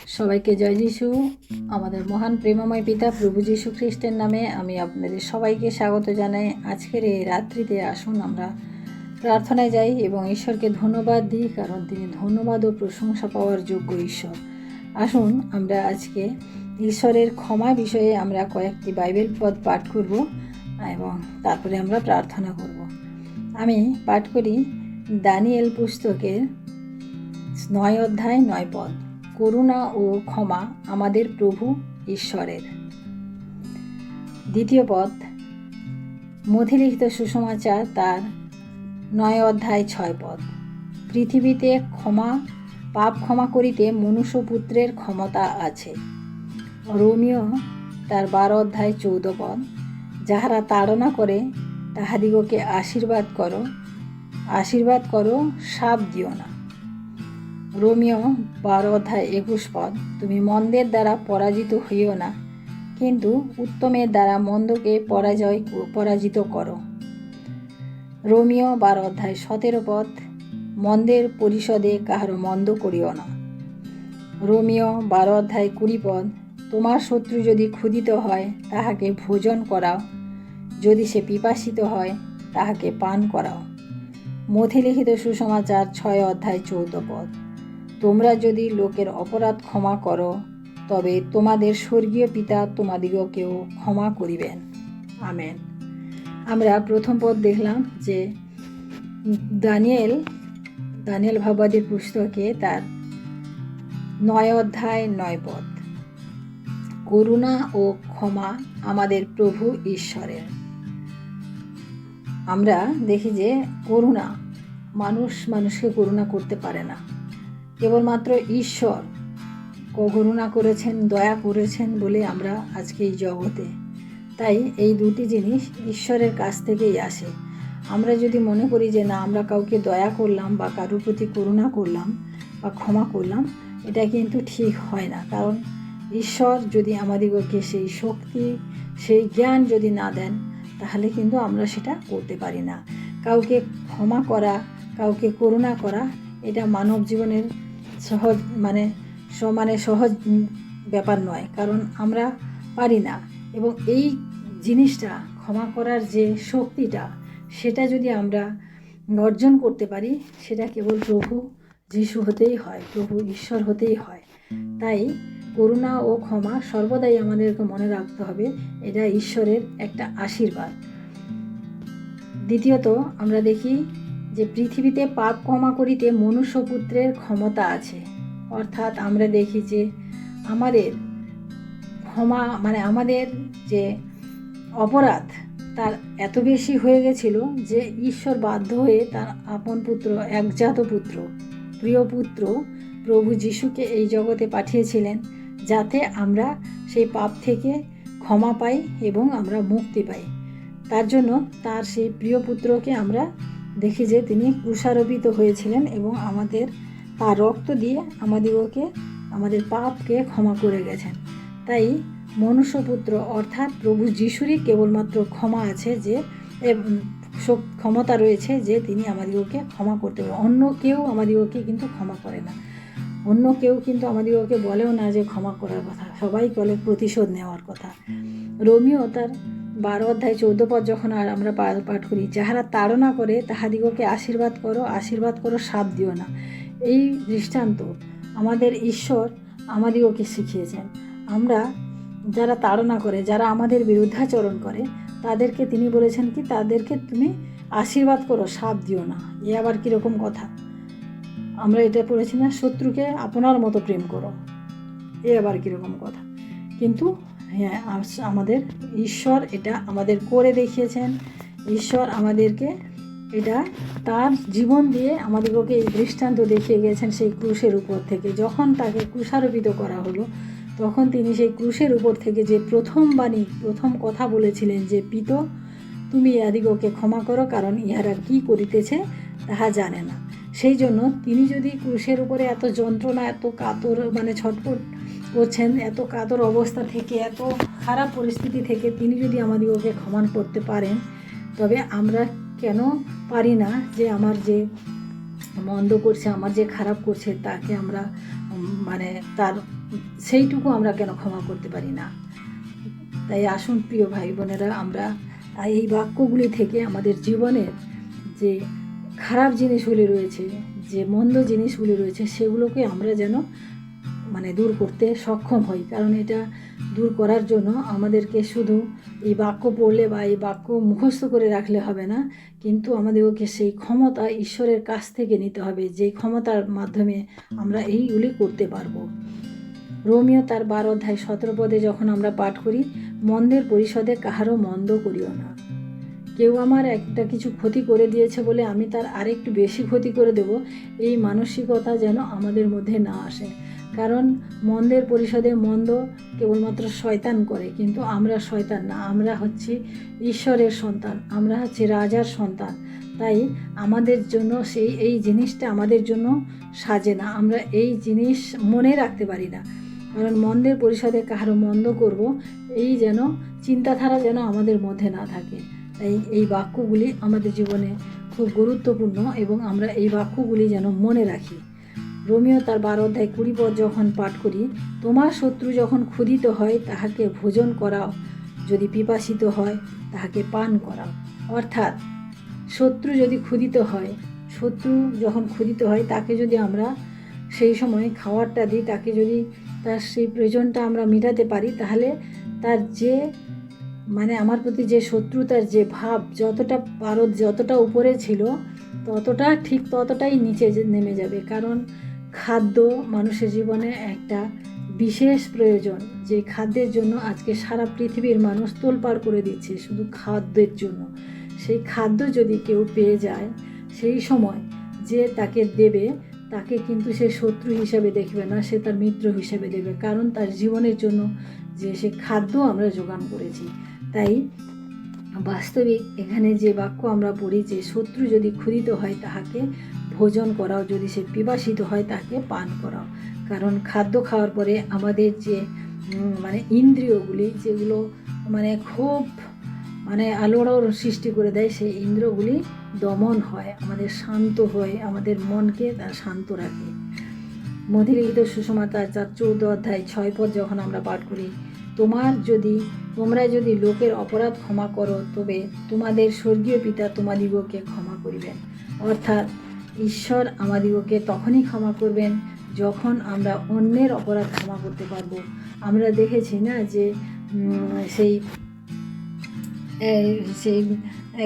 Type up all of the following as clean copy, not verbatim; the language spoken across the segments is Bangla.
সবাইকে জয় যিশু। আমাদের মহান প্রেমময় পিতা প্রভু যীশু খ্রিস্টের নামে আমি আপনাদের সবাইকে স্বাগত জানাই। আজকের এই রাত্রিতে আসুন আমরা প্রার্থনায় যাই এবং ঈশ্বরকে ধন্যবাদ দিই, কারণ তিনি ধন্যবাদ ও প্রশংসা পাওয়ার যোগ্য ঈশ্বর। আসুন আমরা আজকে ঈশ্বরের ক্ষমা বিষয়ে আমরা কয়েকটি বাইবেল পদ পাঠ করব এবং তারপরে আমরা প্রার্থনা করব। আমি পাঠ করি দানিয়েল পুস্তকের 9 অধ্যায় 9 পদ। করুণা ও ক্ষমা আমাদের প্রভু ঈশ্বরের। দ্বিতীয় পদ, মথি লিখিত সুসমাচার তার 9 অধ্যায় 6 পদ। পৃথিবীতে পাপ ক্ষমা করিতে মনুষ্যপুত্রের ক্ষমতা আছে। রোমীয় তার 12 অধ্যায় 14 পদ। যাহারা তাড়না করে তাহাদিগকে আশীর্বাদ করো, শাপ দিও না। রোমীয় 12 অধ্যায় 21 পদ। তুমি মন্দের দ্বারা পরাজিত হইও না, কিন্তু উত্তমের দ্বারা মন্দকে পরাজিত করো। রোমীয় 12 অধ্যায় 17 পদ। মন্দের পরিষদে কাহারো মন্দ করিও না। রোমীয় 12 অধ্যায় 20 পদ। তোমার শত্রু যদি ক্ষুধিত হয় তাহাকে ভোজন করাও, যদি সে পিপাসিত হয় তাহাকে পান করাও। মথি লিখিত সুসমাচার 6 অধ্যায় 14 পদ। তোমরা যদি লোকের অপরাধ ক্ষমা করো, তবে তোমাদের স্বর্গীয় পিতা তোমাদিগকেও ক্ষমা করিবেন। আমেন। আমরা প্রথম পদ দেখলাম যে দানিয়েল ভাববাদীর পুস্তকে তার 9 অধ্যায় 9 পদ। করুণা ও ক্ষমা আমাদের প্রভু ঈশ্বরের। আমরা দেখি যে করুণা, মানুষকে করুণা করতে পারে না, কেবলমাত্র ঈশ্বর করুণা করেছেন, দয়া করেছেন বলে আমরা আজকে এই জগতে। তাই এই দুটি জিনিস ঈশ্বরের কাছ থেকেই আসে। আমরা যদি মনে করি যে না, আমরা কাউকে দয়া করলাম বা কারোর প্রতি করুণা করলাম বা ক্ষমা করলাম, এটা কিন্তু ঠিক হয় না। কারণ ঈশ্বর যদি আমাদিগকে সেই শক্তি, সেই জ্ঞান যদি না দেন, তাহলে কিন্তু আমরা সেটা করতে পারি না। কাউকে ক্ষমা করা, কাউকে করুণা করা, এটা মানব জীবনের সহজ ব্যাপার নয়, কারণ আমরা পারি না। এবং এই জিনিসটা, ক্ষমা করার যে শক্তিটা, সেটা যদি আমরা অর্জন করতে পারি, সেটা কেবল প্রভু যীশু হতেই হয়, প্রভু ঈশ্বর হতেই হয়। তাই করুণা ও ক্ষমা সর্বদাই আমাদেরকে মনে রাখতে হবে, এটা ঈশ্বরের একটা আশীর্বাদ। দ্বিতীয়ত আমরা দেখি যে পৃথিবীতে পাপ ক্ষমা করিতে মনুষ্যপুত্রের ক্ষমতা আছে। অর্থাৎ আমরা দেখি যে আমাদের আমাদের যে অপরাধ তার এত বেশি হয়ে গেছিল যে ঈশ্বর বাধ্য হয়ে তার আপন পুত্র, একজাত পুত্র, প্রিয় পুত্র প্রভু যিশুকে এই জগতে পাঠিয়েছিলেন, যাতে আমরা সেই পাপ থেকে ক্ষমা পাই এবং আমরা মুক্তি পাই। তার জন্য তার সেই প্রিয় পুত্রকে আমরা দেখি যে তিনি ক্রুশারোপিত হয়েছিলেন এবং তার রক্ত দিয়ে আমাদের পাপকে ক্ষমা করে গেছেন। তাই মনুষ্যপুত্র অর্থাৎ প্রভু যিশুরই কেবলমাত্র ক্ষমা আছে, যে ক্ষমতা রয়েছে যে তিনি আমাদিগকে ক্ষমা করতে পারেন। অন্য কেউ আমাদিগকে কিন্তু ক্ষমা করে না, অন্য কেউ কিন্তু আমাদিগকে বলেও না যে ক্ষমা করার কথা, সবাই বলে প্রতিশোধ নেওয়ার কথা। রোমীয় তার 12 অধ্যায় 14 পদ যখন আমরা পাঠ করি, যাহারা তাড়না করে তাহাদিগকে আশীর্বাদ করো, শাপ দিও না। এই দৃষ্টান্ত আমাদের ঈশ্বর আমাদিগকে শিখিয়েছেন। আমরা যারা তাড়না করে, যারা আমাদের বিরুদ্ধাচরণ করে, তাদেরকে তিনি বলেছেন কি, তাদেরকে তুমি আশীর্বাদ করো, শাপ দিও না। এ আবার কীরকম কথা? আমরা এটা পড়েছি না, শত্রুকে আপনার মতো প্রেম করো। এ আবার কীরকম কথা? কিন্তু হ্যাঁ, আমাদের ঈশ্বর এটা আমাদের করে দেখিয়েছেন। ঈশ্বর আমাদেরকে এটা তার জীবন দিয়ে আমাদেরকে এই দৃষ্টান্ত দেখিয়ে গেছেন। সেই ক্রুশের উপর থেকে যখন তাকে ক্রুশারোপিত করা হলো, তখন তিনি সেই ক্রুশের উপর থেকে যে প্রথম কথা বলেছিলেন যে, পিতো, তুমি ইহাদিগকে ক্ষমা করো, কারণ ইহারা কি করিতেছে তাহা জানে না। সেই জন্য তিনি যদি ক্রুশের উপরে এত যন্ত্রণা, এত কাতর ছটফট করছেন, এত কাতর অবস্থা থেকে, এত খারাপ পরিস্থিতি থেকে তিনি যদি আমাদিগকে ক্ষমা করতে পারেন, তবে আমরা কেন পারি না যে আমার যে মন্দ করছে, আমার যে খারাপ করছে, তাকে আমরা তার সেইটুকু আমরা কেন ক্ষমা করতে পারি না? তাই আসুন প্রিয় ভাই বোনেরা, আমরা এই বাক্যগুলি থেকে আমাদের জীবনের যে খারাপ জিনিসগুলি রয়েছে, যে মন্দ জিনিসগুলি রয়েছে, সেগুলোকে আমরা যেন দূর করতে সক্ষম হই। কারণ এটা দূর করার জন্য আমাদেরকে শুধু এই বাক্য পড়লে বা এই বাক্য মুখস্থ করে রাখলে হবে না, কিন্তু আমাদেরকে সেই ক্ষমতা ঈশ্বরের কাছ থেকে নিতে হবে, যেই ক্ষমতার মাধ্যমে আমরা এইগুলি করতে পারবো। রোমিও তার 12:17 যখন আমরা পাঠ করি, মন্দের পরিশোধে কাহারও মন্দ করিও না। কেউ আমার একটা কিছু ক্ষতি করে দিয়েছে বলে আমি তার আরেকটু বেশি ক্ষতি করে দেব, এই মানসিকতা যেন আমাদের মধ্যে না আসে। কারণ মন্দের পরিশোধে মন্দ কেবলমাত্র শয়তান করে, কিন্তু আমরা শয়তান না, আমরা হচ্ছি ঈশ্বরের সন্তান, আমরা হচ্ছি রাজার সন্তান। তাই আমাদের জন্য এই জিনিসটা আমাদের জন্য সাজে না, আমরা এই জিনিস মনে রাখতে পারি না। কারণ মন্দের পরিশোধে কাহারও মন্দ করব, এই যেন চিন্তাধারা যেন আমাদের মধ্যে না থাকে। তাই এই বাক্যগুলি আমাদের জীবনে খুব গুরুত্বপূর্ণ এবং আমরা এই বাক্যগুলি যেন মনে রাখি। রোমিও তার 12:20 যখন পাঠ করি, তোমার শত্রু যখন ক্ষুধিত হয় তাহাকে ভোজন করাও, যদি পিপাসিত হয় তাহাকে পান করাও। অর্থাৎ শত্রু যদি ক্ষুধিত হয়, শত্রু যখন ক্ষুধিত হয় তাকে যদি আমরা সেই সময় খাবারটা দিই, তাকে যদি তার সেই প্রয়োজনটা আমরা মেটাতে পারি, তাহলে তার যে আমার প্রতি যে শত্রুতার যে ভাব যতটা উপরে ছিল ততটাই নিচে নেমে যাবে। কারণ খাদ্য মানুষের জীবনে একটা বিশেষ প্রয়োজন, যে খাদ্যের জন্য আজকে সারা পৃথিবীর মানুষ তোলপাড় করে দিচ্ছে শুধু খাদ্যের জন্য। সেই খাদ্য যদি কেউ পেয়ে যায়, সেই সময় যে তাকে দেবে তাকে কিন্তু সে শত্রু হিসাবে দেখবে না, সে তার মিত্র হিসাবে দেবে, কারণ তার জীবনের জন্য যে সে খাদ্য আমরা যোগান করেছি। তাই বাস্তবিক এখানে যে বাক্য আমরা পড়ি, যে শত্রু যদি ক্ষুধিত হয় তাহাকে ভোজন করাও, যদি সে পিপাসিত হয় তাকে পান করাও। কারণ খাদ্য খাওয়ার পরে আমাদের যে ইন্দ্রিয়গুলি যেগুলো খুব আলোড়ন সৃষ্টি করে দেয়, সেই ইন্দ্রিয়গুলি দমন হয়, আমাদের শান্ত হয়, আমাদের মনকে তা শান্ত রাখে। মধ্যলিখিত সুষমাতা 14:6 যখন আমরা পাঠ করি, তোমরা যদি লোকের অপরাধ ক্ষমা করো, তবে তোমাদের স্বর্গীয় পিতা তোমাদিগকে ক্ষমা করিবেন। অর্থাৎ ঈশ্বর আমাদিগকে তখনই ক্ষমা করবেন যখন আমরা অন্যের অপরাধ ক্ষমা করতে পারবো। আমরা দেখেছি না যে সেই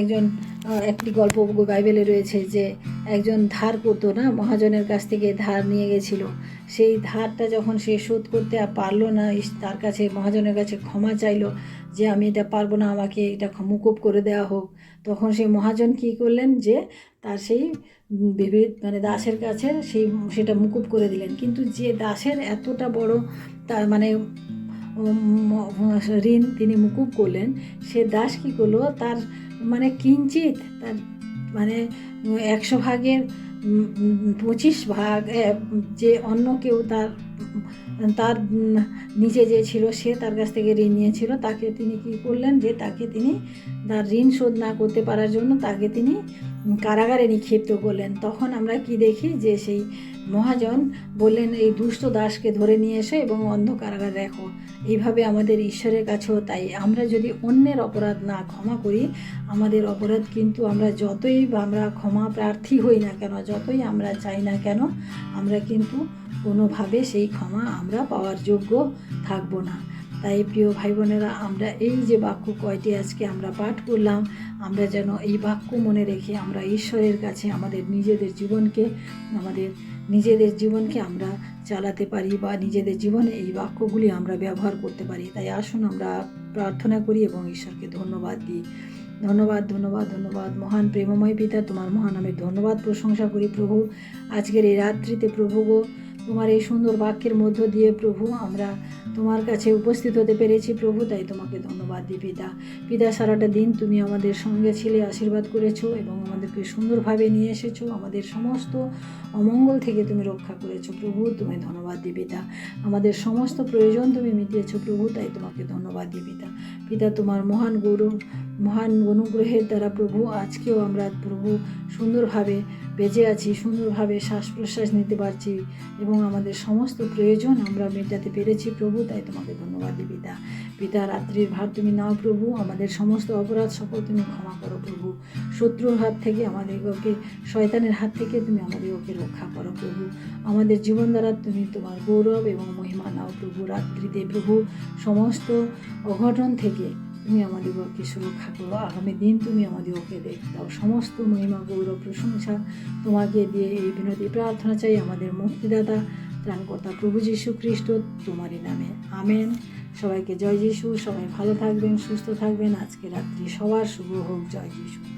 একজন একটি গল্প বাইবেলে রয়েছে, যে একজন ধার করতো না, মহাজনের কাছ থেকে ধার নিয়ে গেছিল। সেই ধারটা যখন সে শোধ করতে পারলো না, তার কাছে মহাজনের কাছে ক্ষমা চাইলো যে আমি এটা পারবো না, আমাকে এটা মুকুব করে দেওয়া হোক। তখন সেই মহাজন কী করলেন, যে তার সেই দাসের কাছে সেটা মুকুব করে দিলেন। কিন্তু যে দাসের এতটা বড় তার ঋণ তিনি মুকুব করলেন, সে দাস কী করলো, তার কিঞ্চিত তার 100 ভাগের 25 ভাগ যে অন্য কেউ তার নিচে যে ছিল, সে তার কাছ থেকে ঋণ নিয়েছিল, তাকে তিনি কী করলেন, যে তাকে তিনি তার ঋণ শোধ না করতে পারার জন্য তাকে তিনি কারাগারে নিক্ষিপ্ত করলেন। তখন আমরা কি দেখি, যে সেই মহাজন বললেন, এই দুষ্ট দাসকে ধরে নিয়ে এসো এবং অন্ধ কারাগারে রাখো। এইভাবে আমাদের ঈশ্বরের কাছেও তাই, আমরা যদি অন্যের অপরাধ না ক্ষমা করি, আমাদের অপরাধ কিন্তু আমরা যতই আমরা ক্ষমা প্রার্থী হই না কেন, যতই আমরা চাই না কেন, আমরা কিন্তু কোনোভাবে সেই ক্ষমা আমরা পাওয়ার যোগ্য থাকব না। তাই প্রিয় ভাই বোনেরা, আমরা এই যে বাক্য কয়টি আজকে আমরা পাঠ করলাম, আমরা যেন এই বাক্য মনে রেখে আমরা ঈশ্বরের কাছে আমাদের নিজেদের জীবনকে আমরা চালাতে পারি, বা নিজেদের জীবনে এই বাক্যগুলি আমরা ব্যবহার করতে পারি। তাই আসুন আমরা প্রার্থনা করি এবং ঈশ্বরকে ধন্যবাদ দিই। ধন্যবাদ ধন্যবাদ ধন্যবাদ মহান প্রেমময় পিতা, তোমার মহান নামের ধন্যবাদ প্রশংসা করি প্রভু। আজকের এই রাত্রিতে প্রভু গো, তোমার এই সুন্দর বাক্যের মধ্য দিয়ে প্রভু আমরা তোমার কাছে উপস্থিত হতে পেরেছি প্রভু, তাই তোমাকে ধন্যবাদ দিই পিতা। সারাটা দিন তুমি আমাদের সঙ্গে ছিলে, আশীর্বাদ করেছো এবং আমাদেরকে সুন্দরভাবে নিয়ে এসেছো, আমাদের সমস্ত অমঙ্গল থেকে তুমি রক্ষা করেছো প্রভু, তুমি ধন্যবাদ দিই পিতা। আমাদের সমস্ত প্রয়োজন তুমি মিটিয়েছো প্রভু, তাই তোমাকে ধন্যবাদ দিই পিতা। তোমার মহান অনুগ্রহের দ্বারা প্রভু আজকেও আমরা প্রভু সুন্দরভাবে বেঁচে আছি, সুন্দরভাবে শ্বাস প্রশ্বাস নিতে পারছি এবং আমাদের সমস্ত প্রয়োজন আমরা মেটাতে পেরেছি প্রভু, তাই তোমাকে ধন্যবাদ দিই পিতা। পিতা, রাত্রির ভার তুমি নাও প্রভু, আমাদের সমস্ত অপরাধ সকল তুমি ক্ষমা করো প্রভু। শত্রুর হাত থেকে আমাদেরকে, শয়তানের হাত থেকে তুমি আমাদেরকে রক্ষা করো প্রভু। আমাদের জীবন দ্বারা তুমি তোমার গৌরব এবং মহিমা নাও প্রভু। রাত্রিতে প্রভু সমস্ত অঘটন থেকে তুমি আমাদেরকে সুরক্ষা করো। আগামী দিন তুমি আমাদেরকে দেখে দাও। সমস্ত মহিমা গৌরব প্রশংসা তোমাকে দিয়ে এই বিনতি প্রার্থনা চাই আমাদের মুক্তিদাতা ত্রাণকর্তা প্রভু যীশু খ্রিস্ট তোমারই নামে, আমেন। সবাইকে জয় যীশু। সবাই ভালো থাকবেন, সুস্থ থাকবেন। আজকে রাত্রি সবার শুভ হোক। জয় যীশু।